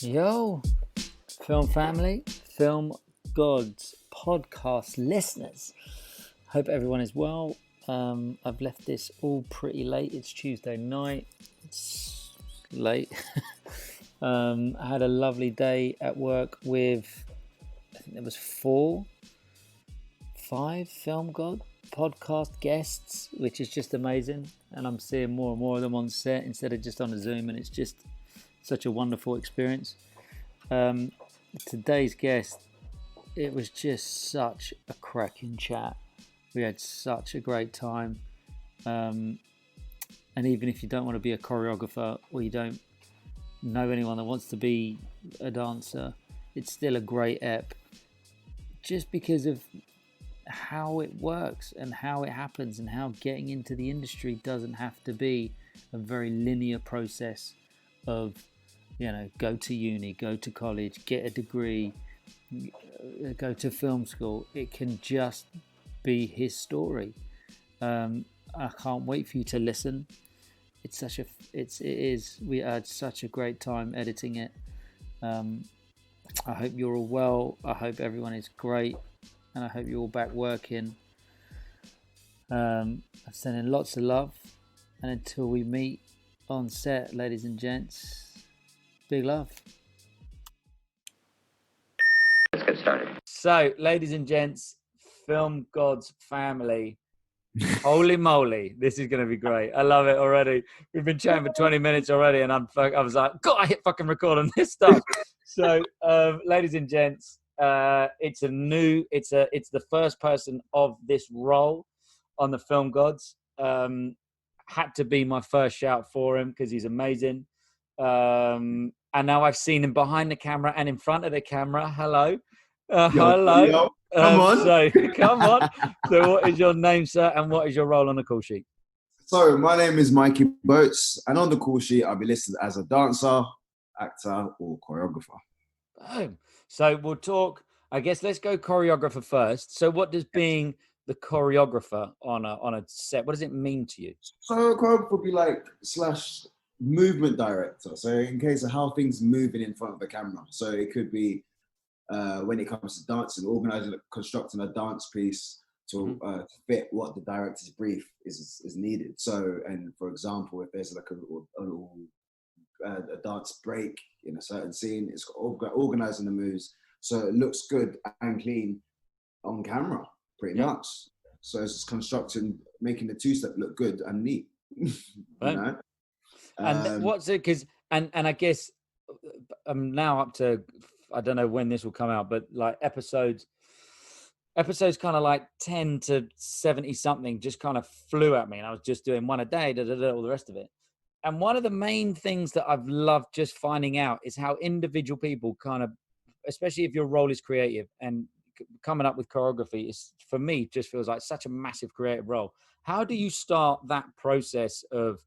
Yo, film family, film gods, podcast listeners. Hope everyone is well. I've left this all pretty late. It's Tuesday night. It's late. I had a lovely day at work with, I think there was 5 film god podcast guests, which is just amazing. And I'm seeing more and more of them on set instead of just on a Zoom, and it's just such a wonderful experience. Today's guest, it was just such a cracking chat. We had such a great time. And even if you don't want to be a choreographer or you don't know anyone that wants to be a dancer, it's still a great ep just because of how it works and how it happens, and how getting into the industry doesn't have to be a very linear process of, you know, go to uni, go to college, get a degree, go to film school. It can just be his story. I can't wait for you to listen. We had such a great time editing it. I hope you're all well. I hope everyone is great, and I hope you're all back working. I'm sending lots of love, and until we meet on set, ladies and gents, big love. Let's get started. So, ladies and gents, film gods family. Holy moly, this is going to be great. I love it already. We've been chatting for 20 minutes already, and I was like, God, I hit fucking record on this stuff. So, ladies and gents, it's the first person of this role on the Film Gods. Had to be my first shout for him because he's amazing. And now I've seen him behind the camera and in front of the camera. Hello. Hello. Yo, come on. Come on. So what is your name, sir, and what is your role on the call sheet? So my name is Mikey Boats, and on the call sheet I'll be listed as a dancer, actor, or choreographer. Boom. So we'll talk, I guess let's go choreographer first. So what does being the choreographer on a set, what does it mean to you? So a choreographer would be like / movement director. So in case of how things moving in front of the camera. So it could be when it comes to dancing, organizing, constructing a dance piece to fit what the director's brief is needed. So, and for example, if there's like a dance break in a certain scene, it's organizing the moves so it looks good and clean on camera, pretty much. So it's constructing, making the two-step look good and neat. You know? And what's it? Because and I guess I'm now up to, I don't know when this will come out, but like episodes kind of like 10 to 70 something just kind of flew at me, and I was just doing one a day, all the rest of it. And one of the main things that I've loved just finding out is how individual people kind of, especially if your role is creative, and coming up with choreography is, for me, just feels like such a massive creative role. How do you start that process of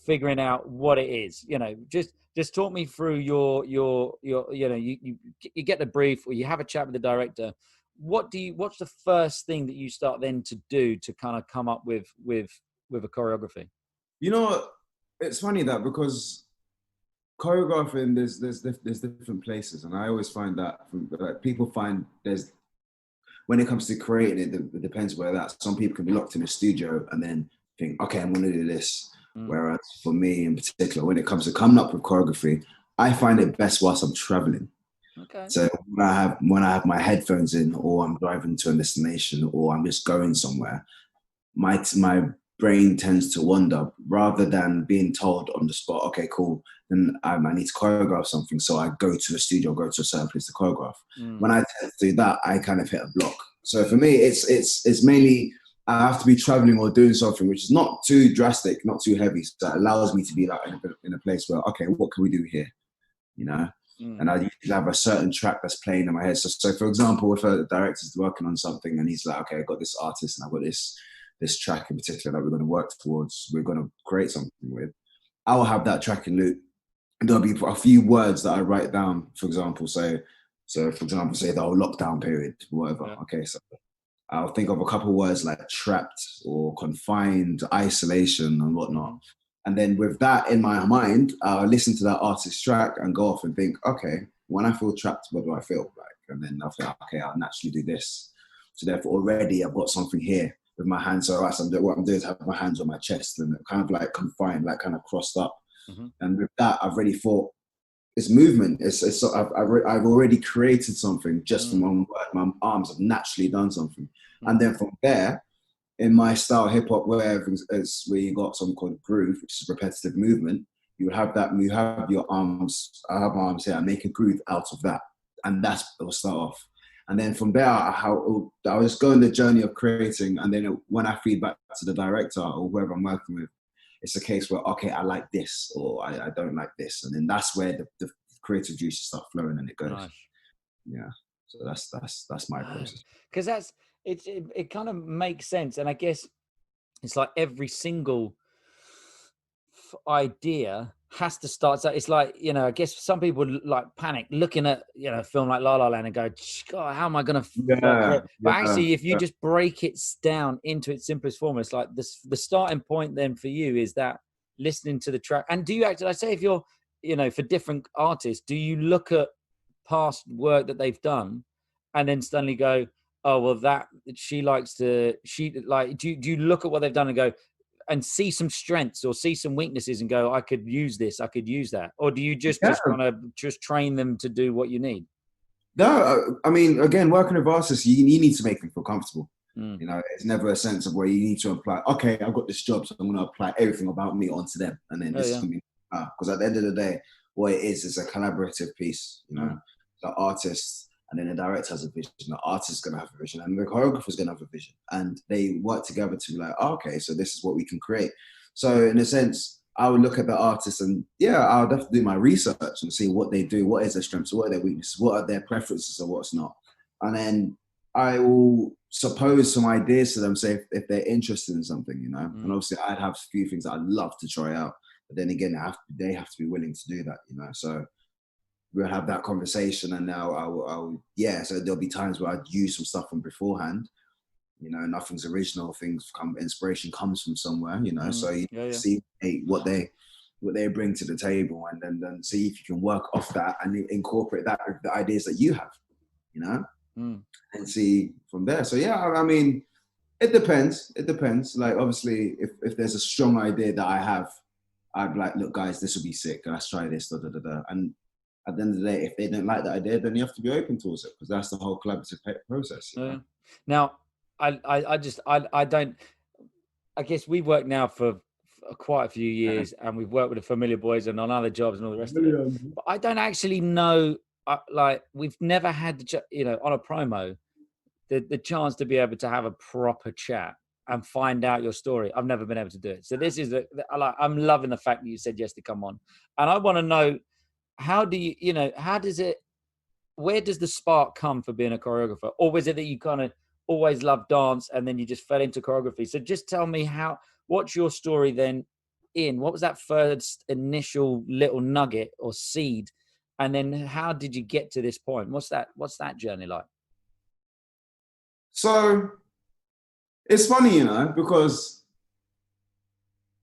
figuring out what it is? You know, just talk me through your you know, you get the brief, or you have a chat with the director. What's the first thing that you start then to do to kind of come up with a choreography? You know, it's funny that, because choreographing, there's different places, and I always find that people find there's, when it comes to creating it depends where that. Some people can be locked in a studio and then think, okay, I'm going to do this. Whereas for me in particular, when it comes to coming up with choreography, I find it best whilst I'm traveling. Okay. So when I have my headphones in, or I'm driving to a destination, or I'm just going somewhere, my brain tends to wander rather than being told on the spot, okay, cool, then I need to choreograph something. So I go to a studio, go to a certain place to choreograph. When I tend to do that, I kind of hit a block. So for me, it's mainly, I have to be traveling or doing something which is not too drastic, not too heavy. So that allows me to be like in a place where, okay, what can we do here? You know? And I usually have a certain track that's playing in my head. So for example, if a director's working on something and he's like, okay, I've got this artist and I've got this track in particular that we're going to work towards, we're going to create something with, I will have that track in loop. And there'll be a few words that I write down, for example. So for example, say the whole lockdown period, whatever. Yeah. Okay, so I'll think of a couple of words like trapped or confined, isolation and whatnot. And then with that in my mind, I'll listen to that artist's track and go off and think, okay, when I feel trapped, what do I feel like? And then I'll think, okay, I'll naturally do this. So therefore already I've got something here with my hands. So what I'm doing is have my hands on my chest and kind of like confined, like kind of crossed up. Mm-hmm. And with that, I've already thought, it's movement. I've already created something just from one word. My arms have naturally done something. And then from there, in my style hip hop, where you got something called groove, which is repetitive movement, you have your arms. I have my arms here. I make a groove out of that, and it'll start off. And then from there, I'll just go on the journey of creating. And then when I feed back to the director or whoever I'm working with, it's a case where, okay, I like this or I don't like this, and then that's where the creative juices start flowing and it goes. Nice. Yeah. So that's my process. Because it kind of makes sense, and I guess it's like every single idea has to start. So it's like, you know, I guess some people like panic looking at, you know, a film like La La Land and go, God, how am I going to but actually if you just break it down into its simplest form, it's like this, the starting point then for you is that listening to the track. And do you actually, I say, if you're, you know, for different artists, do you look at past work that they've done and then suddenly go, oh well, that do you look at what they've done and go and see some strengths or see some weaknesses and go, I could use this, I could use that? Or do you just want to just train them to do what you need? No, I mean, again, working with artists, you need to make them feel comfortable. You know, it's never a sense of where you need to apply, okay, I've got this job, so I'm going to apply everything about me onto them. And then this is going to be, because at the end of the day, what it is a collaborative piece, you know, the artist and then the director has a vision, the artist is going to have a vision, and the choreographer is going to have a vision. And they work together to be like, oh, okay, so this is what we can create. So in a sense, I would look at the artist and I would have to do my research and see what they do, what is their strengths, what are their weaknesses, what are their preferences or what's not. And then I will suppose some ideas to them, say if they're interested in something, you know. And obviously I'd have a few things that I'd love to try out. But then again, they have to be willing to do that, you know. So we'll have that conversation, and now so there'll be times where I'd use some stuff from beforehand, you know. Nothing's original, inspiration comes from somewhere, you know. So you see what they bring to the table, and then see if you can work off that and incorporate that with the ideas that you have, you know, and see from there. So I mean, it depends. Like obviously if there's a strong idea that I have, I'd be like, look guys, this will be sick, let's try this, and at the end of the day, if they don't like that idea, then you have to be open towards it, because that's the whole collaborative process. You know? Now, I guess we've worked now for quite a few years, and we've worked with the Familiar Boys and on other jobs and all the rest of it. But I don't actually know, like we've never had on a promo, the chance to be able to have a proper chat and find out your story. I've never been able to do it. So this is I'm loving the fact that you said yes to come on, and I want to know, how do where does the spark come for being a choreographer? Or was it that you kind of always loved dance and then you just fell into choreography? So just tell me what's your story then what was that first initial little nugget or seed? And then how did you get to this point? What's that journey like? So it's funny, you know, because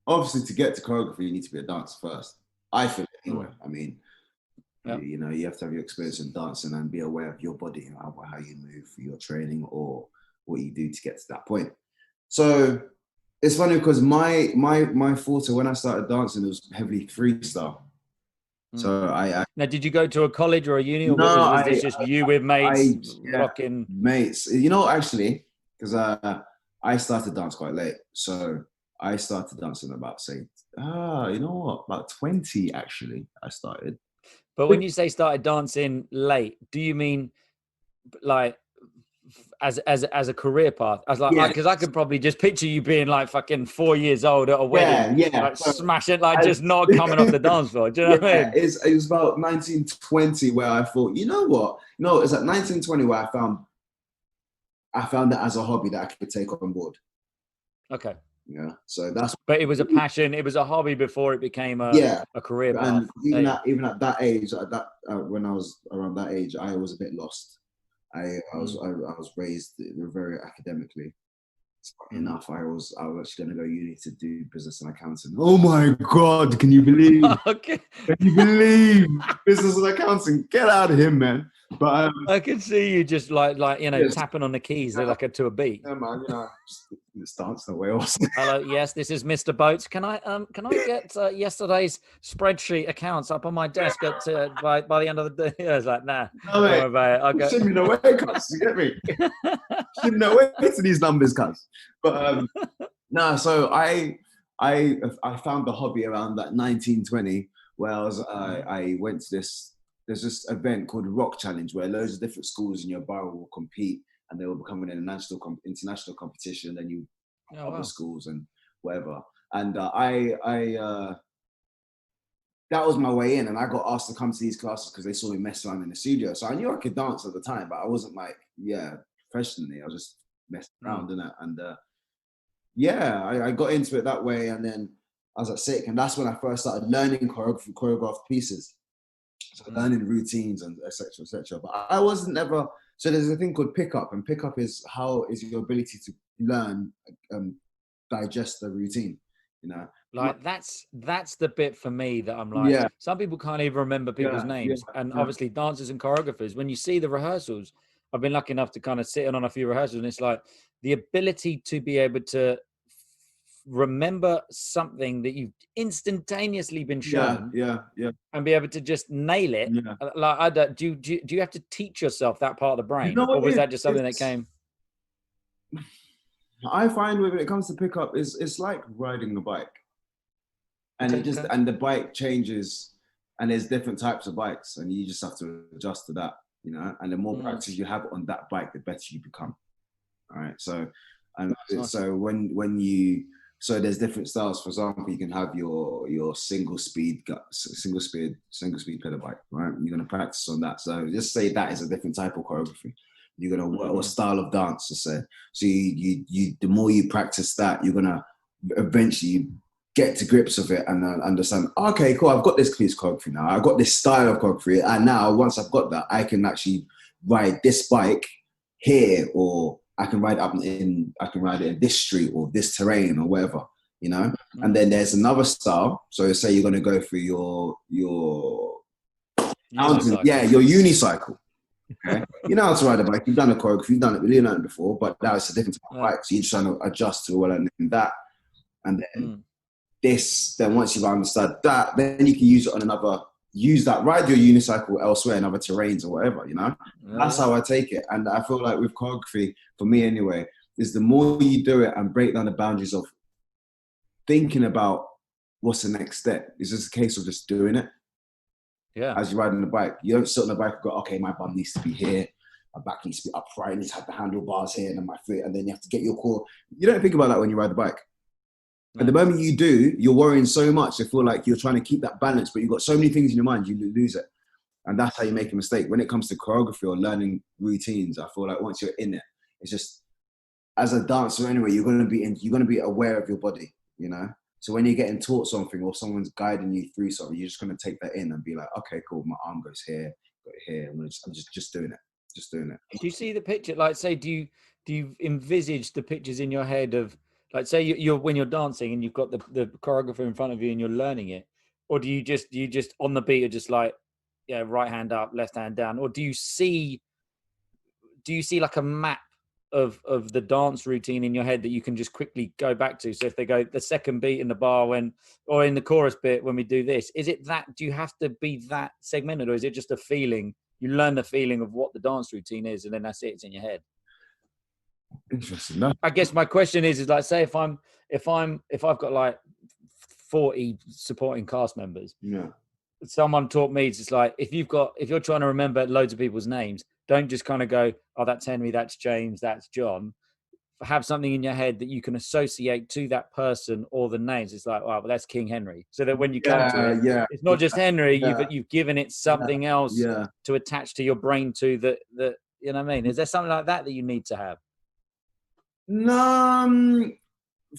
obviously to get to choreography, you need to be a dancer first. I feel it anyway. I mean, you know, you have to have your experience in dancing and be aware of your body, how you move for your training or what you do to get to that point. So it's funny because my forte when I started dancing, it was heavily freestyle. So now, did you go to a college or a uni, or no, was this just you with mates rocking? Mates, you know, actually, because I started dance quite late. So I started dancing about, you know what, about 20 actually, I started. But when you say started dancing late, do you mean like as a career path? I was like, because I could probably just picture you being like fucking 4 years old at a wedding, like smashing, like just not coming off the dance floor. Do you know what I mean? It was about 1920 where I thought, you know what? No, it's at 1920 where I found that as a hobby that I could take on board. Okay. Yeah. So that's. But it was a passion. It was a hobby before it became a career path. And even at that age, when I was around that age, I was a bit lost. I was raised very academically, Funny enough, I was actually going to go uni to do business and accounting. Oh my God, can you believe? Okay. Can you believe business and accounting? Get out of here, man. But I can see you just like yes, tapping on the keys like to a beat. yeah, man, just dancing away or something. Hello, yes, this is Mr. Boats. Can I get yesterday's spreadsheet accounts up on my desk by the end of the day? I was like, nah, No, don't mate. worry about it. I'll go. Shouldn't be no way, cuz. You get me? Shouldn't no way to these numbers, cuz. But no, so I found the hobby around that 1920, where I went to there's this event called Rock Challenge where loads of different schools in your borough will compete, and they will become an international competition. Then you other schools and whatever. And that was my way in, and I got asked to come to these classes because they saw me mess around in the studio. So I knew I could dance at the time, but I wasn't like, professionally. I was just messing around, innit? And I got into it that way, and then I was at SICK, and that's when I first started learning choreographed pieces. So learning routines and et cetera, et cetera. But I wasn't ever, so there's a thing called pickup, and pickup is your ability to learn, digest the routine, Like that's the bit for me that I'm like, some people can't even remember people's names. And obviously dancers and choreographers, when you see the rehearsals, I've been lucky enough to kind of sit in on a few rehearsals, and it's like the ability to be able to remember something that you've instantaneously been shown, and be able to just nail it. Like, do you have to teach yourself that part of the brain, or was that just something that came? I find when it comes to pickup, it's like riding a bike, and and the bike changes, and there's different types of bikes, and you just have to adjust to that, and the more practice you have on that bike, the better you become. All right, so so there's different styles. For example, you can have your single speed pedal bike, right? You're gonna practice on that. So just say that is a different type of choreography. You're gonna work or style of dance to say. So you the more you practice that, you're gonna eventually get to grips of it and understand. Okay, cool. I've got this piece choreography now. I've got this style of choreography, and now once I've got that, I can actually ride this bike here, or I can ride it in this street or this terrain or whatever, And then there's another style. So say you're gonna go through your unicycle. Okay, you know how to ride a bike. You've done a choreography. You've done it. You've done it before, but now it's a different type of bike. So you're just trying to adjust to that, and then Then once you've understood that, then you can use it on ride your unicycle elsewhere in other terrains or whatever. That's how I take it. And I feel like with choreography, for me anyway, is the more you do it and break down the boundaries of thinking about what's the next step. It's just a case of just doing it. Yeah. As you're riding the bike, you don't sit on the bike and go, okay, my bum needs to be here, my back needs to be upright, I need to have the handlebars here, and then my foot, and then you have to get your core. You don't think about that when you ride the bike. And the moment you do, you're worrying so much. You feel like you're trying to keep that balance, but you've got so many things in your mind, you lose it. And that's how you make a mistake. When it comes to choreography or learning routines, I feel like once you're in it, it's just, as a dancer anyway, you're gonna be aware of your body, So when you're getting taught something or someone's guiding you through something, you're just gonna take that in and be like, okay, cool, my arm goes here, go here. I'm just doing it. Just doing it. Do you see the picture? Like, say, do you envisage the pictures in your head of, like, say you're when you're dancing and you've got the choreographer in front of you and you're learning it, or do you just on the beat are just like, right hand up, left hand down, or do you see like a map of the dance routine in your head that you can just quickly go back to? So if they go the second beat in the bar or in the chorus bit when we do this, is it that, do you have to be that segmented, or is it just a feeling? You learn the feeling of what the dance routine is, and then that's it. It's in your head. Interesting. No. I guess my question is like, say if I've got like 40 supporting cast members. Yeah. Someone taught me, it's just like, if you're trying to remember loads of people's names, don't just kind of go, oh, that's Henry, that's James, that's John. Have something in your head that you can associate to that person or the names. It's like, well, that's King Henry. So that when you come to it, it's not just Henry, you've given it something else to attach to your brain to that, you know what I mean? Is there something like that you need to have? No,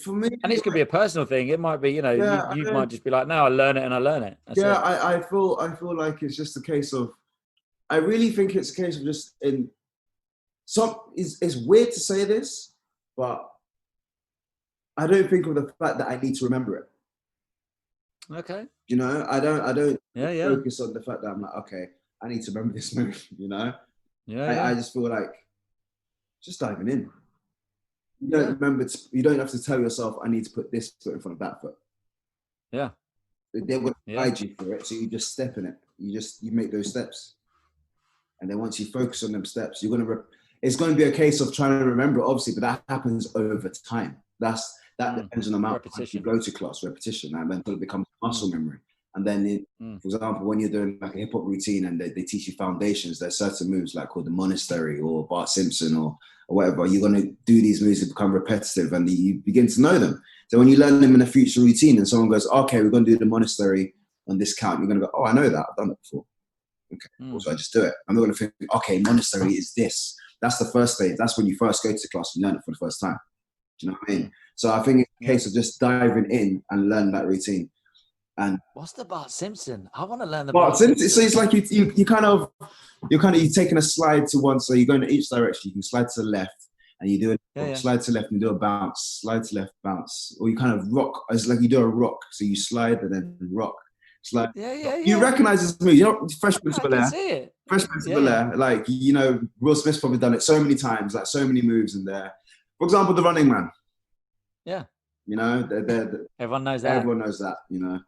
for me. And this could be a personal thing. It might be, you might just be like, no, I learn it and I learn it. That's it. I feel like it's just a case of, I really think it's a case of just it's weird to say this, but I don't think of the fact that I need to remember it. Okay. You know, I don't Yeah. focus on the fact that I'm like, okay, I need to remember this move. You know, Yeah. I just feel like just diving in. You don't Yeah. remember. You don't have to tell yourself, I need to put this foot in front of that foot. Yeah. They're going to Yeah. guide you through it, so you just step in it. You make those steps, and then once you focus on them steps, you're gonna. It's going to be a case of trying to remember, obviously, but that happens over time. That depends on the amount of time you Repetition. go to class, repetition, and until it becomes muscle memory. And then, for example, when you're doing like a hip hop routine and they teach you foundations, there's certain moves like called the monastery or Bart Simpson or whatever. You're going to do these moves that become repetitive, and you begin to know them. So when you learn them in a future routine, and someone goes, "Okay, we're going to do the monastery on this count," you're going to go, "Oh, I know that. I've done it before." Okay, so I just do it. I'm not going to think, "Okay, monastery is this." That's the first stage. That's when you first go to class and learn it for the first time. Do you know what I mean? So I think it's a case of just diving in and learn that routine. And what's the Bart Simpson? I want to learn the Bart Simpson. So it's like you're taking a slide to one. So you're going to each direction. You can slide to the left, and you do a slide to the left and do a bounce. Slide to left, bounce, or you kind of rock. It's like you do a rock. So you slide and then rock. Slide. Yeah. You recognize this move. You know, Fresh Prince of Bel-Air. See it. Fresh Prince of Bel-Air. Like, you know, Will Smith's probably done it so many times. Like so many moves in there. For example, the Running Man. Yeah. You know, everyone knows that. Everyone knows that. You know,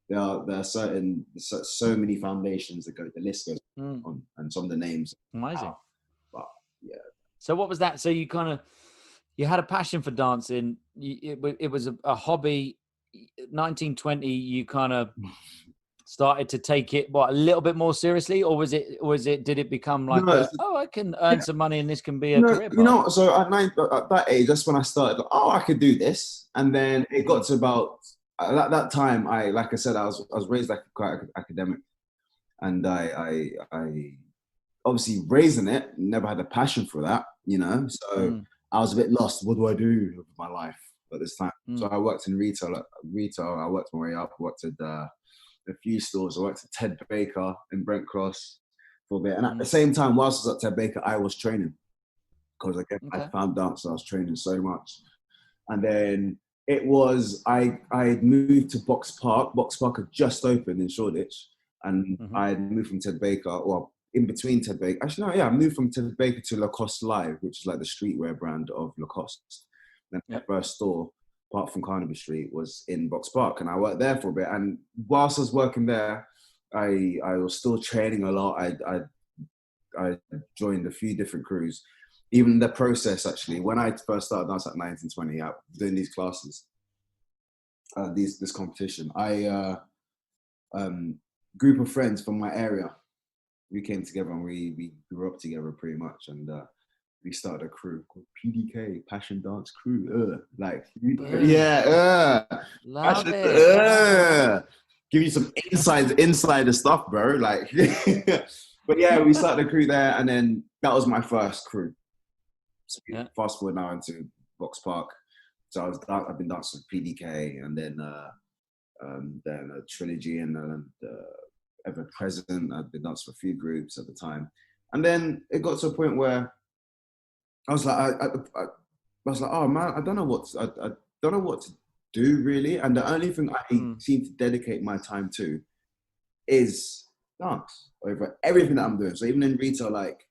there are so many foundations that go. The list goes on, and some of the names. Amazing. But yeah. So what was that? So you had a passion for dancing. It was a hobby. 1920. You kind of started to take it a little bit more seriously, or was it? Did it become like, I can earn some money and this can be a career path? You know, so at that age, that's when I started. I could do this, and then it got to about at that time. Like I said, I was raised like quite academic, and I obviously raised in it, never had a passion for that, you know. So I was a bit lost. What do I do with my life at this time? So I worked in retail. I worked my way up. Worked at a few stores. I worked at Ted Baker in Brent Cross for a bit. And at the same time, whilst I was at Ted Baker, I was training because I found dance. So I was training so much. And then it was, I moved to Box Park. Box Park had just opened in Shoreditch. And I had moved from Ted Baker, or in between Ted Baker. Actually, no, yeah, I moved from Ted Baker to Lacoste Live, which is like the streetwear brand of Lacoste. And my first store, apart from Carnaby Street, was in Box Park, and I worked there for a bit. And whilst I was working there, I was still training a lot. I joined a few different crews. Even the process, actually, when I first started dance at 19, 20, I was doing these classes, this competition. Group of friends from my area, we came together and we grew up together pretty much, and we started a crew called PDK, Passion Dance Crew. Love it. Give you some insider stuff, bro. Like, but yeah, we started a crew there, and then that was my first crew. So fast forward now into Box Park. So I've been dancing with PDK, and then a Trilogy, and Ever Present. I've been dancing with a few groups at the time, and then it got to a point where I was like, I was like, oh man, I don't know what to do really, and the only thing I seem to dedicate my time to is dance over everything that I'm doing. So even in retail, like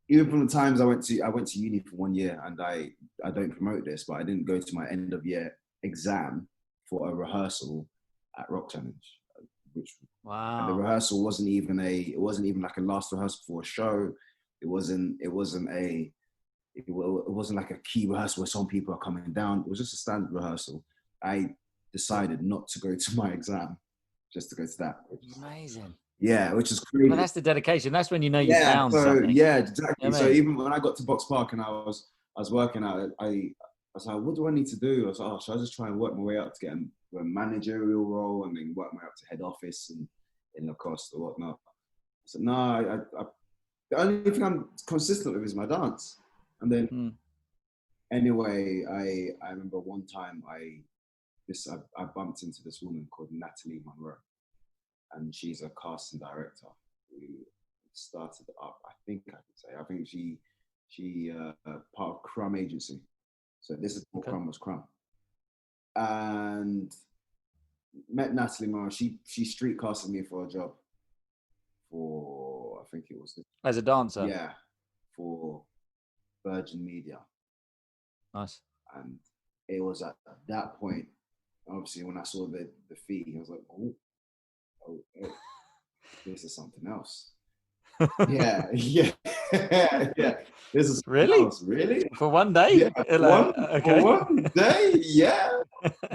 even from the times I went to uni for 1 year, and I don't promote this, but I didn't go to my end of year exam for a rehearsal at Rock Challenge, which and the rehearsal wasn't even like a last rehearsal for a show. It wasn't like a key rehearsal where some people are coming down. It was just a standard rehearsal. I decided not to go to my exam, just to go to that. Amazing. Yeah, which is crazy. Well, that's the dedication. That's when you know you found something. Yeah, exactly. So even when I got to Box Park and I was working out, I was like, what do I need to do? I was like, oh, should I just try and work my way up to get a managerial role and then work my way up to head office and in Lacoste or whatnot? I said, no, I the only thing I'm consistent with is my dance. And then anyway, I remember one time I bumped into this woman called Natalie Monroe, and she's a casting director who started up, I think she part of Crumb Agency. So this is before Crumb was Crumb. and met Natalie Mara. She street casted me for a job for, I think it was as a dancer. Yeah, for Virgin Media. Nice. And it was at that point, obviously, when I saw the fee, I was like, oh, this is something else. yeah. This is really else. Really for one day. Yeah, Okay. for one day. Yeah,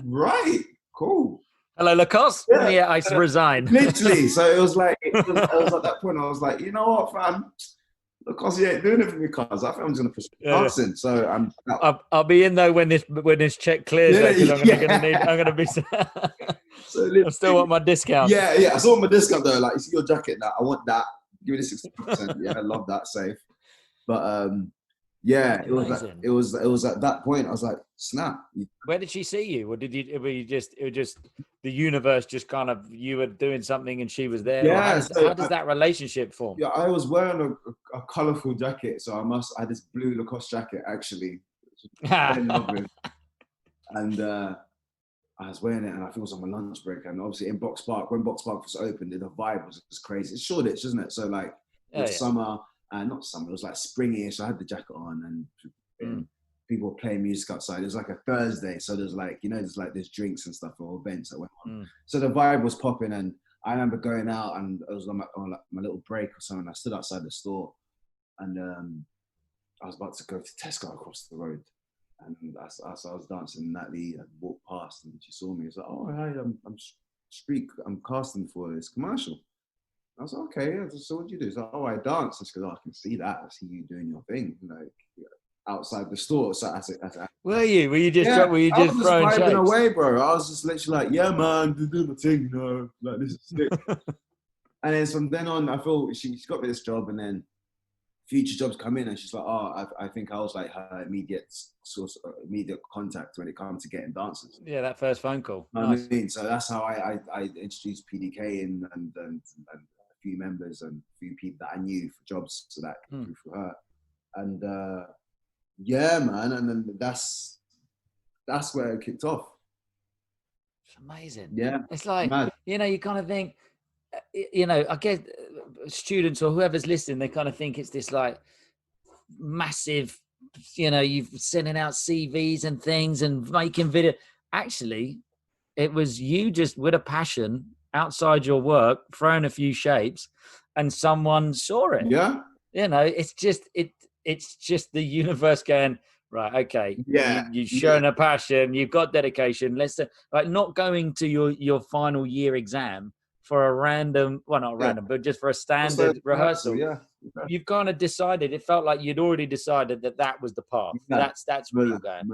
right. Cool. Hello, Lacoste. Yeah, I resign. Literally. So it was like, it was at that point I was like, you know what, fam? Because he ain't doing it for me, cause I think I'm just gonna pursue dancing. So I'll be in though when this check clears. I'm gonna be. So I still want my discount. Yeah. I still want my discount though. Like, you see your jacket now. I want that. Give me the 60%. Yeah, I love that. Safe. But yeah, it was at that point I was like, snap. Where did she see you, or it was just the universe just kind of, you were doing something and she was there? Yeah. How does that relationship form? Yeah, I was wearing a colourful jacket, so I had this blue Lacoste jacket actually, and I was wearing it, and I think it was on my lunch break, and obviously in Box Park, when Box Park was open, the vibe was just crazy. It's Shoreditch, isn't it? So like summer, not summer, it was like springy, so I had the jacket on, and people were playing music outside. It was like a Thursday, so there's like, there's drinks and stuff or events that went on. So the vibe was popping, and I remember going out, and I was on my little break or something. I stood outside the store, and I was about to go to Tesco across the road. And as I was dancing, Natalie walked past and she saw me. She was like, "Oh, hi, I'm casting for this commercial." I was like, "Okay, yeah, so what do you do?" She's like, "Oh, I dance." And she goes, "Oh, I can see that. I see you doing your thing, like outside the store." So were you just throwing shapes? Away, bro. I was just literally like, "Yeah, man, do my thing, like this is sick." And then from then on, I feel she got me this job, and then future jobs come in, and she's like, "Oh, I think I was like her immediate contact when it comes to getting dancers." Yeah, that first phone call. Nice. I mean, so that's how I introduced PDK and a few members and a few people that I knew for jobs, so that came through for her. And yeah, man, and then that's where it kicked off. It's amazing. Yeah, it's like you kind of think, I guess students or whoever's listening, they kind of think it's this like massive, you've sending out CVs and things and making video. Actually, it was you just with a passion outside your work, throwing a few shapes, and someone saw it. Yeah. It's just the universe going, right, okay. Yeah. You've shown a passion, you've got dedication. Let's like not going to your final year exam for a random, well, not random, but just for a standard rehearsal. Yeah. You've kind of decided, it felt like you'd already decided that was the path. Yeah. That's where you're going.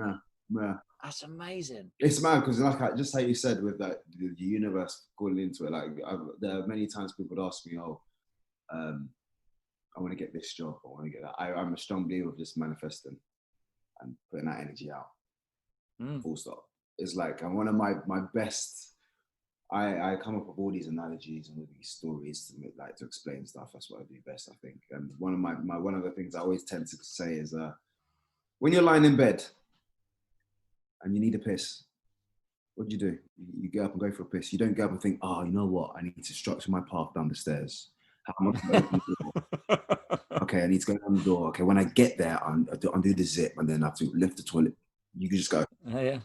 Yeah. That's amazing. It's mad because, like, just how you said, with that the universe calling into it. Like, there are many times people would ask me, "Oh, I want to get this job. I want to get that." I'm a strong believer of just manifesting and putting that energy out. Full stop. It's like one of my best. I come up with all these analogies and all these stories to explain stuff. That's what I do best, I think. And one of the things I always tend to say is, when you're lying in bed and you need a piss, what do? You get up and go for a piss. You don't get up and think, "Oh, you know what? I need to structure my path down the stairs. How am I going to open the door? Okay, I need to go down the door. Okay, when I get there, undo the zip, and then I have to lift the toilet." You can just go. Yeah.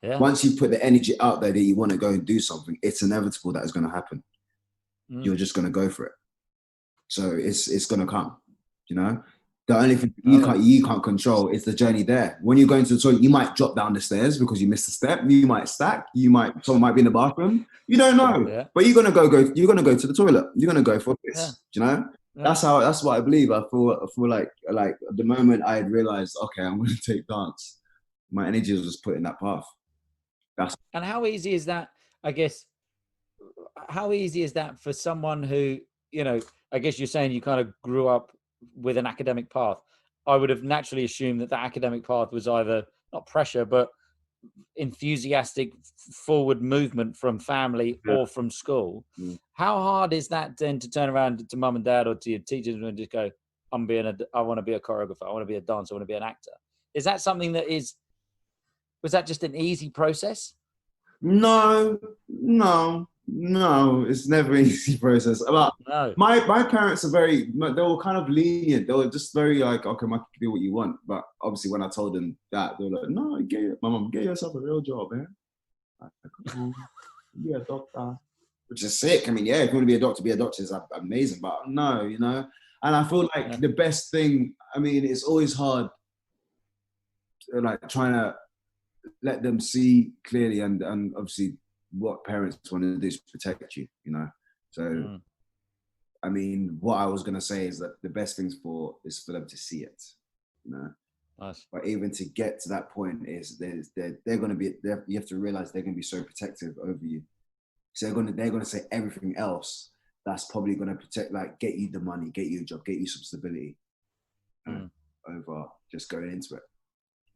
Yeah. Once you put the energy out there that you want to go and do something, it's inevitable that it's going to happen. You're just going to go for it. So it's going to come. The only thing you can't control is the journey there. When you're going to the toilet, you might drop down the stairs because you missed a step. You might stack. Someone might be in the bathroom. You don't know. Yeah. But you're gonna go. You're gonna go to the toilet. You're gonna go for this. Yeah. Yeah. That's what I believe. I feel like at the moment I had realized, okay, I'm gonna take dance. My energy was just put in that path. And how easy is that? I guess. How easy is that for someone who, I guess you're saying you kind of grew up with an academic path. I would have naturally assumed that academic path was either not pressure, but enthusiastic forward movement from family or from school. How hard is that then to turn around to mum and dad or to your teachers and just go, I want to be a choreographer, I want to be a dancer, I want to be an actor? Is that something that is Was that just an easy process? No, it's never an easy process. But No. my parents are they were kind of lenient. They were just very like, okay, Mike, do what you want. But obviously when I told them that, they were like, no, my mom, get yourself a real job, man. Like, come on, be a doctor. Which is sick. I mean, yeah, if you want to be a doctor is amazing. But no, you know. And I feel like the best thing, I mean, it's always hard, like trying to let them see clearly and obviously what parents want to do is protect you, you know. So I mean, what I was gonna say is that the best thing is for them to see it, you know. Nice. But even to get to that point is they're gonna be you have to realize they're gonna be so protective over you. So they're gonna say everything else that's probably gonna protect, like get you the money, get you a job, get you some stability over just going into it.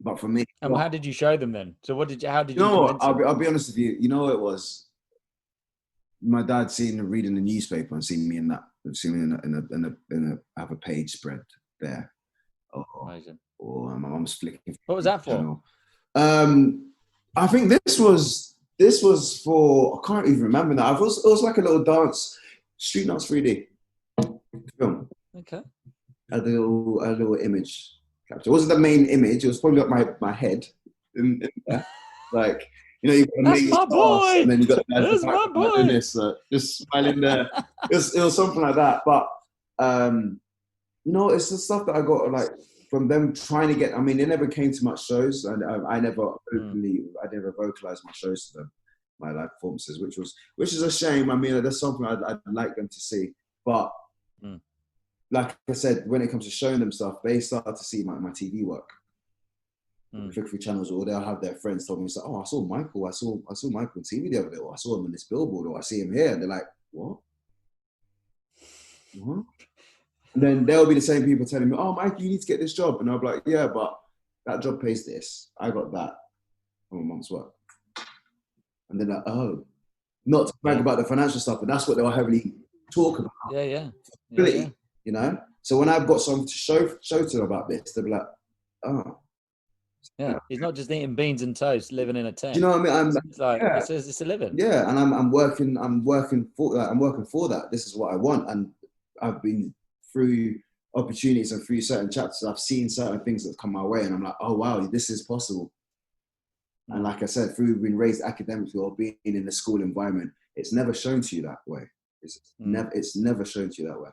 But for me, and how did you show them then? So how did you know what? convince them? I'll be honest with you. You know what it was? My dad reading the newspaper and seeing me in that, seeing me in a have a page spread there. Amazing. Or my mum's flicking. What was that for? I think this was for, I can't even remember now. It was like a little dance, street dance 3D film. Okay. A little image capture. It wasn't the main image. It was probably like my head in there. Like, you know, you got That's my boy. and then you got That's my boy. doing this, just smiling there. It was something like that. But you know, it's the stuff that I got like from them trying to get. I mean, they never came to much shows, and I never vocalized my shows to them, my live performances, which is a shame. I mean, that's something I'd like them to see, but. Like I said, when it comes to showing them stuff, they start to see my TV work. Flick through channels, or they'll have their friends tell me, "Oh, I saw Michael. I saw Michael on TV the other day, or I saw him on this billboard, or I see him here." And they're like, "What?" And then they'll be the same people telling me, "Oh, Mike, you need to get this job," and I'll be like, "Yeah, but that job pays this. I got that from my mom's work." And they're like, "Oh," not to brag about the financial stuff, but that's what they'll heavily talk about. Yeah. You know, so when I've got something to show to them about this, they'll be like, "Oh, yeah." He's not just eating beans and toast, living in a tent. Do you know what I mean? It's like it's a living. Yeah, and I'm working for that. This is what I want, and I've been through opportunities and through certain chapters. I've seen certain things that have come my way, and I'm like, oh wow, this is possible. And like I said, through being raised academically or being in the school environment, it's never shown to you that way. It's never shown to you that way.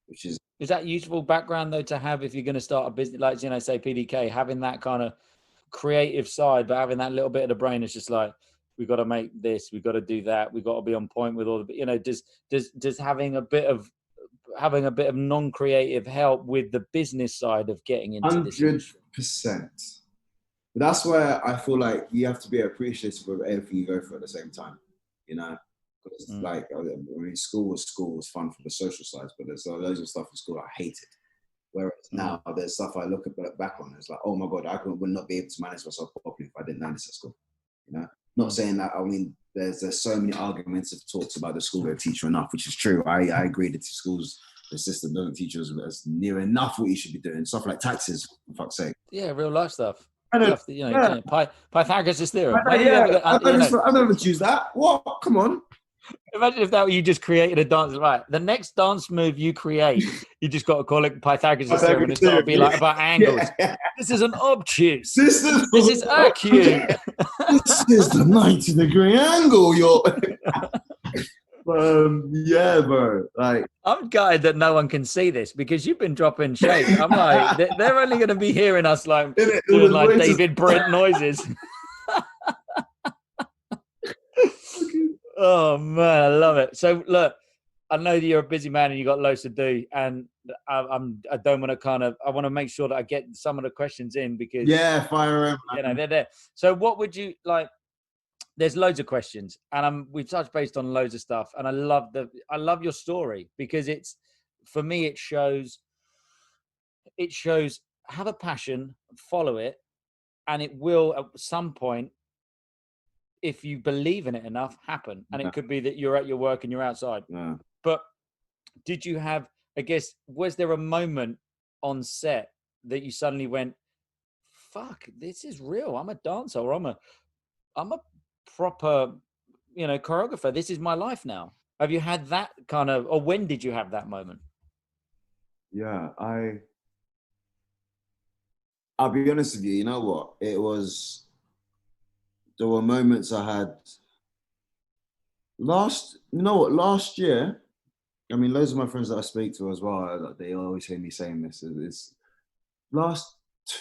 Which is that useful background though to have if you're going to start a business, like, you know, say PDK, having that kind of creative side, but having that little bit of the brain is just like, we got to make this, we got to do that, we got to be on point with all the, you know, does having a bit of non-creative help with the business side of getting into this? 100%. But that's where I feel like you have to be appreciative of everything you go through at the same time, you know. It's like, I mean, school was fun for the social sides, but there's loads of stuff in school I hated. Whereas now there's stuff I look back on, it's like, oh my God, I would not be able to manage myself properly if I didn't learn this at school. You know, not saying that. I mean, there's so many arguments of talks about the school don't teach you enough, which is true. I agree that the system doesn't teach us as near enough what you should be doing. Stuff like taxes, for fuck's sake. Yeah, real life stuff. You know, Pythagoras' theorem. I never choose that. What? Come on. Imagine if you just created a dance. Right, the next dance move you create, you just got to call it Pythagoras' theorem, and it's got to be like about angles. Yeah. This is an obtuse. This is acute. This is the 90-degree angle. Yeah, bro. Like, I'm gutted that no one can see this because you've been dropping shape. I'm like, they're only going to be hearing us like doing like David Brent noises. Oh man, I love it. So look, I know that you're a busy man and you got loads to do, and I don't want to I want to make sure that I get some of the questions in because fire them. You know, they're there. So what would you like? There's loads of questions, and we've touched based on loads of stuff, and I love your story because for me it shows have a passion, follow it, and it will at some point, if you believe in it enough, happen. And it could be that you're at your work and you're outside. Yeah. But did you have, I guess, was there a moment on set that you suddenly went, fuck, this is real. I'm a dancer, or I'm a proper, choreographer. This is my life now. Have you had that kind of, or when did you have that moment? Yeah, I'll be honest with you. You know what? There were moments I had last year. I mean, loads of my friends that I speak to as well, they always hear me saying this. It's last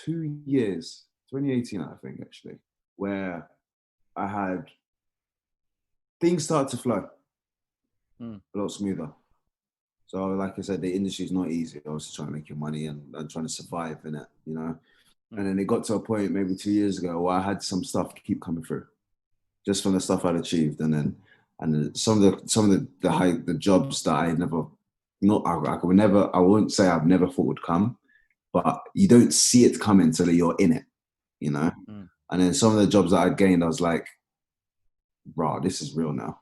2 years, 2018, I think, actually, where I had things start to flow a lot smoother. So, like I said, the industry is not easy. I was trying to make your money and trying to survive in it, And then it got to a point maybe 2 years ago where I had some stuff keep coming through, just from the stuff I'd achieved, and then some of the jobs that I never, I wouldn't say I've never thought would come, but you don't see it coming until you're in it, And then some of the jobs that I gained, I was like, "Bro, this is real now."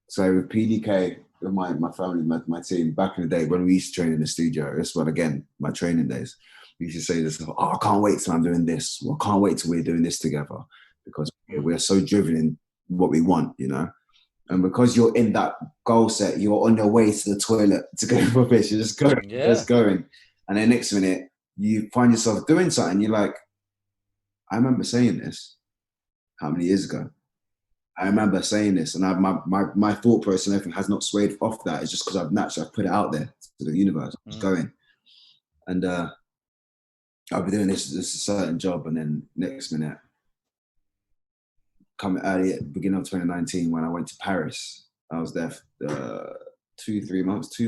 So with PDK, with my family, my team, back in the day when we used to train in the studio, this one again, my training days, we used to say this, "Oh, I can't wait till I'm doing this. Well, I can't wait till we're doing this together," because we're so driven in what we want, And because you're in that goal set, you're on your way to the toilet to go for a piss. You're just going, just going. And then next minute, you find yourself doing something. You're like, I remember saying this how many years ago? I remember saying this, and my thought process and everything has not swayed off that. It's just because I've put it out there to the universe. It's going. And I'll be doing this a certain job, and then next minute, coming early at the beginning of 2019 when I went to Paris, I was there for 2 months,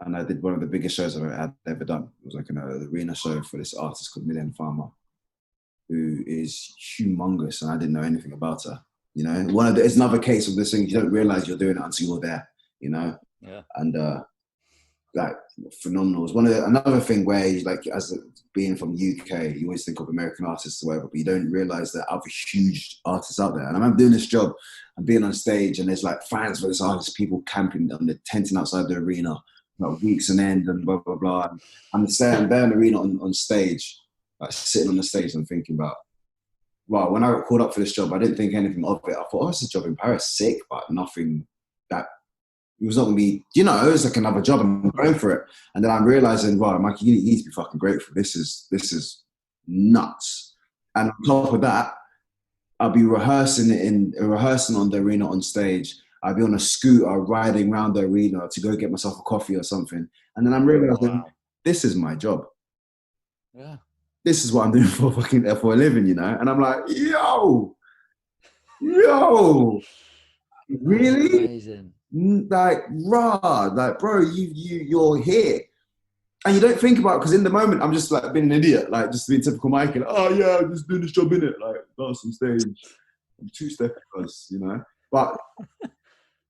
and I did one of the biggest shows I've ever done. It was like an arena show for this artist called Million Farmer, who is humongous, and I didn't know anything about her. It's another case of this thing, you don't realize you're doing it until you're there, Yeah. And like phenomenal. It's another thing where being from UK, you always think of American artists or whatever, but you don't realize that other huge artists out there. And I remember doing this job and being on stage, and there's like fans for this artist, people camping on the tenting outside the arena, like weeks on end, and blah blah blah. And I'm there in the arena on stage, like sitting on the stage and thinking about, well, when I got called up for this job, I didn't think anything of it. I thought, it's a job in Paris, sick, but nothing that, it was not going to be, it was like another job. I'm going for it. And then I'm realizing, wow, Mikey, you need to be fucking grateful. This is nuts. And on top of that, I'll be rehearsing on the arena on stage. I'll be on a scooter riding around the arena to go get myself a coffee or something. And then I'm realizing, this is my job. Yeah. This is what I'm doing for a living, And I'm like, yo, really? Amazing. Like, bro, you're here. And you don't think about it, because in the moment, I'm just like being an idiot, like just being typical Mikey. Like, oh yeah, I'm just doing this job, innit? Like, dance on stage, I'm two-step, But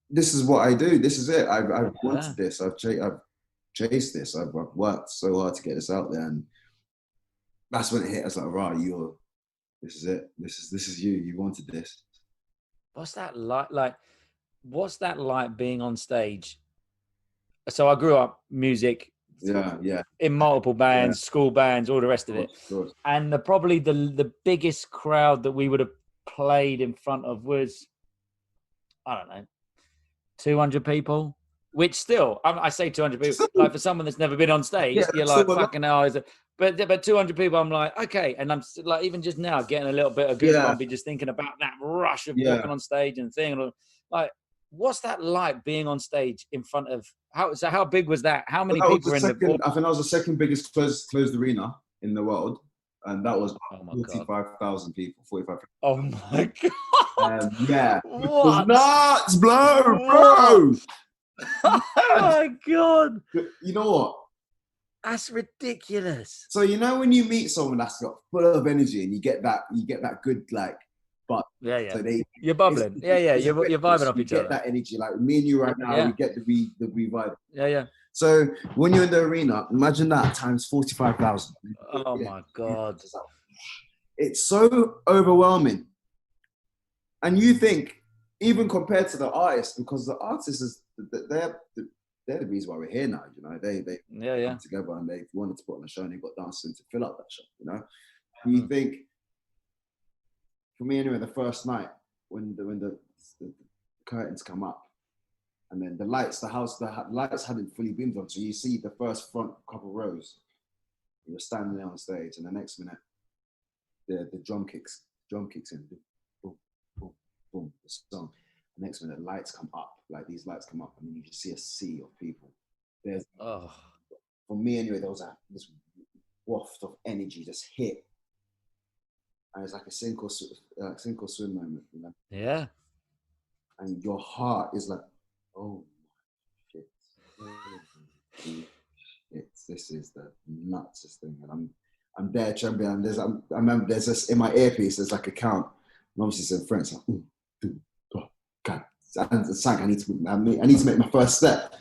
this is what I do. This is it. I've wanted this. I've chased this. I've worked so hard to get this out there, and that's when it hit us. Like, right, this is it. This is you. You wanted this. What's that like? Like, what's that like being on stage? So I grew up music, in multiple bands, school bands, all the rest of it. And probably the biggest crowd that we would have played in front of was, I don't know, 200 people. Which still, I say 200 people, like for someone that's never been on stage, you're like, fucking hell. But 200 people, I'm like, okay. And I'm like, even just now getting a little bit of goosebumpy just thinking about that rush of walking on stage and thing. Like, what's that like being on stage in front of, how big was that? How many people were in the... I think that was the second biggest closed arena in the world. And that was 45,000 people, 45,000. Oh my God. Yeah. What? It was nuts, bro. Oh my God. You know what? That's ridiculous. So when you meet someone that's got full of energy and you get that good, like, but so you're bubbling. You're vibing off each other. You get that energy, like me and you right now. We get the vibe. Yeah. So when you're in the arena, imagine that times 45,000. Oh my God. It's so overwhelming. And you think, even compared to the artist, because the artist is, they're the reason why we're here now. You know, they come together and they wanted to put on a show and they got dancing to fill up that show. You know, you think, for me anyway, the first night when the curtains come up and then the lights hadn't fully beamed on, so you see the first front couple rows. You're standing there on stage, and the next minute, the drum kicks in, boom, boom, boom, the song. The next minute, lights come up, like these lights come up, and then you just see a sea of people. For me anyway, there was this waft of energy just hit, and it's like a sink or swim moment, you know? Yeah. And your heart is like, oh shit. This is the nutsest thing, and I'm there trembling. And I remember there's this in my earpiece. There's like a count, and obviously it's in French. Like, 1, 2, 3, 4. And it's like I need to make my first step.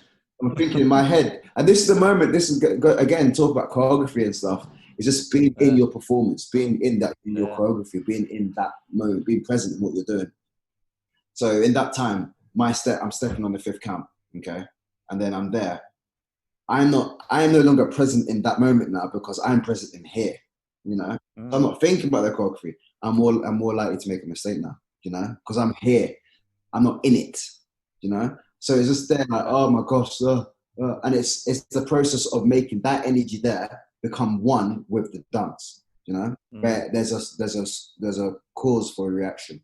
I'm thinking in my head, and this is the moment. This is again talk about choreography and stuff. It's just being in your performance, being in your choreography, being in that moment, being present in what you're doing. So in that time, I'm stepping on the 5th count, okay, and then I'm there. I am no longer present in that moment now because I'm present in here, you know. So I'm not thinking about the choreography. I'm more likely to make a mistake now, you know, because I'm here. I'm not in it, you know. So it's just there, like, oh my gosh, and it's the process of making that energy there become one with the dance, you know. Where there's a cause for a reaction.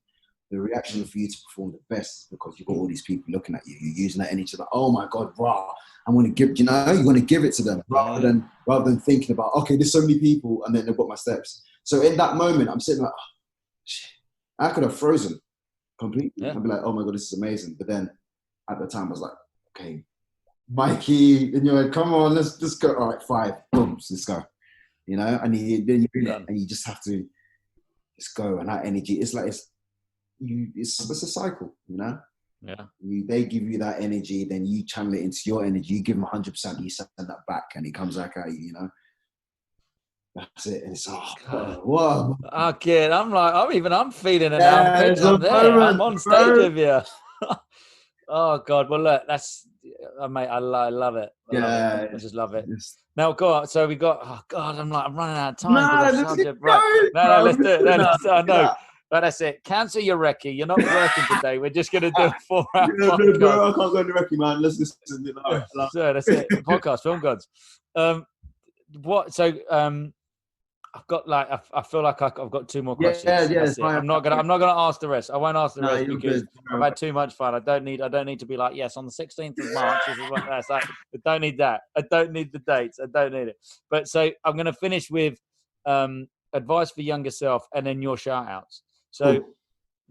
The reaction for you to perform the best is because you've got all these people looking at you. You're using that energy like, oh my God, rah, I'm going to give, you know, you want to give it to them rather than thinking about, okay, there's so many people and then they've got my steps. So in that moment, I'm sitting like, oh, shit, I could have frozen completely. Yeah. I'd be like, oh my God, this is amazing. But then at the time I was like, okay, Mikey, in your head, come on, let's go. All right, 5, boom, let's go. You know, and then you're in it and you just have to just go. And that energy, it's like, it's a cycle, you know? Yeah. They give you that energy, then you channel it into your energy. You give them 100%, you send that back, and it comes back at you. You know, that's it. And it's whoa. Okay, I'm feeling it now. I'm there. I'm on stage with you. Oh God. Well, look, that's mate. I love it. I just love it. Now go on. So we got. Oh God, I'm running out of time. No, let's do it. I know. But that's it. Cancel your recce. You're not working today. We're just going to do a 4-hour podcast. Bro, I can't go to recce, man. Let's listen. So that's it. Podcast, Film Gods. What? So I've got I feel like I've got 2 more questions. Yeah. I'm not gonna ask the rest. I won't ask the rest because I've had too much fun. I don't need to be like, yes, on the 16th of March. This is what that's like. I don't need that. I don't need the dates. I don't need it. But so I'm going to finish with advice for younger self and then your shout outs. So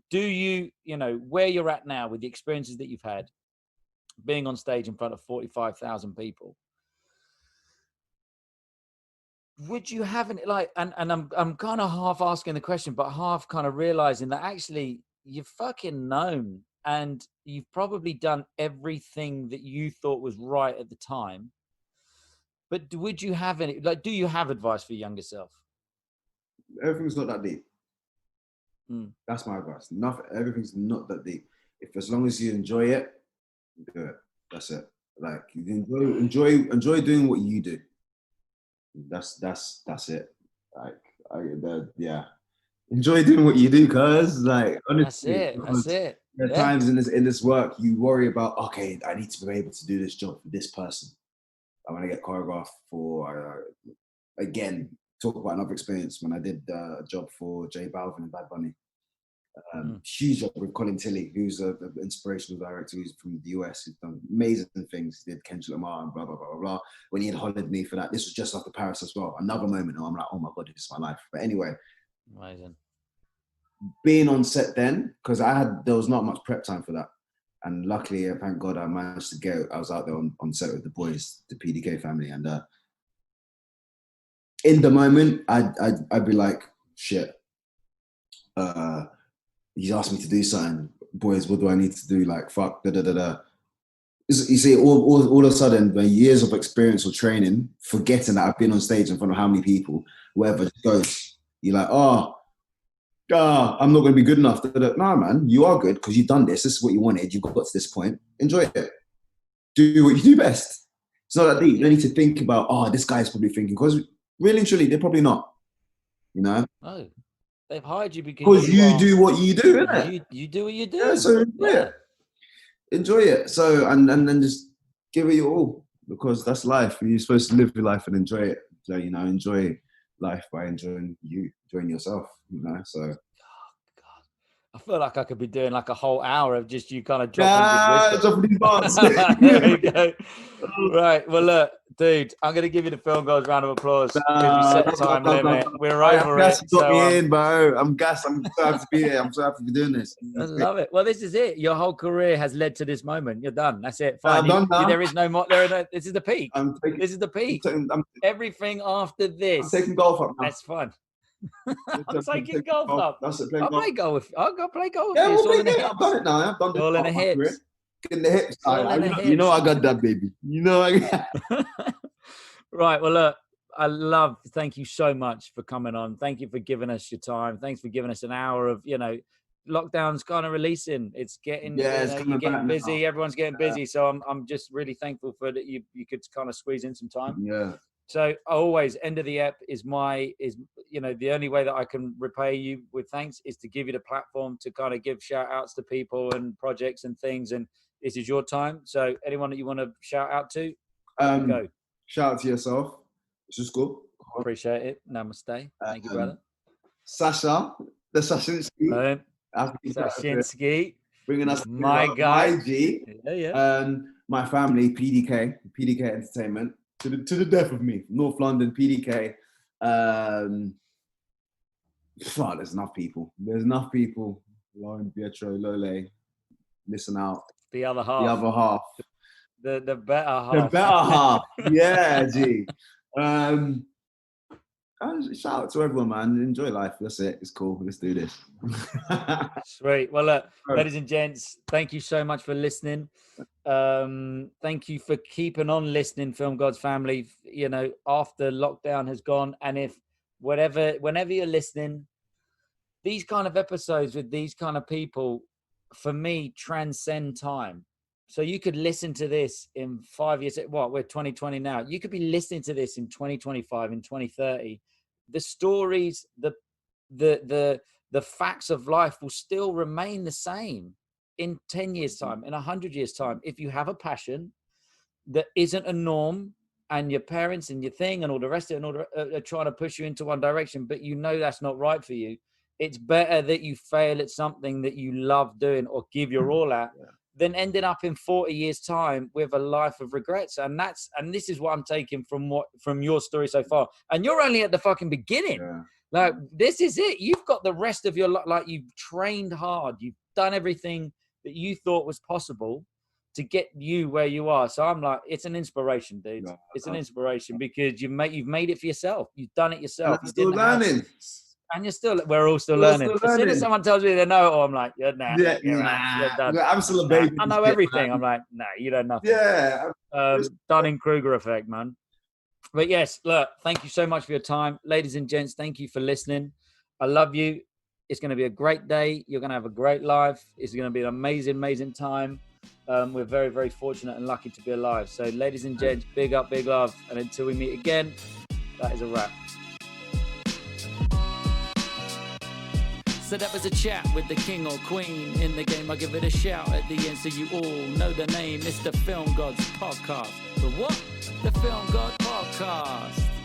do you know, where you're at now with the experiences that you've had, being on stage in front of 45,000 people, would you have it like, and I'm kind of half asking the question, but half kind of realizing that actually you're fucking known and you've probably done everything that you thought was right at the time. But would you have any, like, do you have advice for your younger self? Everything's not that deep. That's my advice. Everything's not that deep. If as long as you enjoy it, do it. That's it. Like, you enjoy doing what you do. That's it. Like, enjoy doing what you do, cause like honestly, that's it. There are times in this work you worry about, okay, I need to be able to do this job for this person. I want to get choreographed for again. Talk about another experience when I did a job for J Balvin and Bad Bunny. Huge job with Colin Tilley, who's an inspirational director who's from the US. He's done amazing things. He did Kendrick Lamar and blah, blah, blah, blah, blah. When he had hollered me for that, this was just after Paris as well. Another moment, I'm like, oh my God, this is my life. But anyway, amazing. Being on set then, because there was not much prep time for that. And luckily, thank God, I managed to go. I was out there on set with the boys, the PDK family. And in the moment, I'd be like, shit. He's asked me to do something. Boys, what do I need to do? Like, fuck, da-da-da-da. You see, all of a sudden, when years of experience or training, forgetting that I've been on stage in front of how many people, whoever just goes, you're like, I'm not going to be good enough. No, man, you are good because you've done this. This is what you wanted. You've got to this point. Enjoy it. do what you do best. It's not that deep. You don't need to think about, oh, this guy's probably thinking, because really and truly, they're probably not. You know? No, they've hired you because you do what you do, innit? You do what you do. Yeah, so enjoy it. So and then just give it your all, because that's life. You're supposed to live your life and enjoy it. So, you know, enjoy life by enjoying yourself. You know, so. I feel like I could be doing like a whole hour of just you kind of dropping these bars. There you go. Right. Well, look, dude, I'm going to give you the Film Gods round of applause because we set the time limit. We're over it. You got me in, bro. I'm gassed. I'm so happy to be here. I'm so happy to be doing this. I love it. Well, this is it. Your whole career has led to this moment. You're done. That's it. Fine. I'm done now. There is no more. This is the peak. This is the peak. Everything after this. I'm taking golf up now. That's fun. I'm taking golf up. That's it. I'll play golf. I'll go play golf. Yeah, we'll play golf. I've done it now. I've done it. All in the hips. In the hips. You know I got that, baby. You know I got. Right. Well, look, thank you so much for coming on. Thank you for giving us your time. Thanks for giving us an hour of, lockdown's kind of releasing. It's getting, you're getting busy. Everyone's getting busy. So I'm just really thankful for that you could kind of squeeze in some time. Yeah. So always end of the ep is the only way that I can repay you with thanks is to give you the platform to kind of give shout outs to people and projects and things. And this is your time. So anyone that you want to shout out to, go. Shout out to yourself. Isusko. Appreciate it. Namaste. Thank you, brother. Sasha, the Sashinsky. Sashinsky. Bringing us my guy. My G. Yeah. My family, PDK Entertainment. To the death of me. North London, PDK. There's enough people. Lauren, Pietro, Lole. Listen out. The other half. The better half. The better half. Yeah, G. Shout out to everyone, man. Enjoy life. That's it. It's cool. Let's do this. Sweet. Well, look, ladies and gents, thank you so much for listening. Thank you for keeping on listening, Film Gods family. After lockdown has gone, and whenever you're listening, these kind of episodes with these kind of people, for me, transcend time. So you could listen to this in 5 years. We're 2020 now. You could be listening to this in 2025, in 2030. The stories, the facts of life will still remain the same in 10 years' time, in 100 years' time. If you have a passion that isn't a norm, and your parents and your thing and all the rest of it are trying to push you into one direction, but that's not right for you, it's better that you fail at something that you love doing or give your all at than ending up in 40 years' time with a life of regrets. And this is what I'm taking from your story so far. And you're only at the fucking beginning. Yeah. Like, this is it. You've got the rest of your life. Like, you've trained hard. You've done everything that you thought was possible to get you where you are. So I'm like, it's an inspiration, dude. Yeah. It's an inspiration because you've made it for yourself. You've done it yourself. You're still learning. And we're all still learning. As soon as someone tells me they know it all, I'm like, you're done. I'm still a baby. I know everything. I'm like, no, you don't know nothing. Yeah. Dunning-Kruger effect, man. But yes, look, thank you so much for your time. Ladies and gents, thank you for listening. I love you. It's going to be a great day. You're going to have a great life. It's going to be an amazing, amazing time. We're very, very fortunate and lucky to be alive. So ladies and gents, big up, big love. And until we meet again, that is a wrap. So that was a chat with the king or queen in the game. I'll give it a shout at the end so you all know the name. It's the Film Gods Podcast. The what? The Film God Podcast.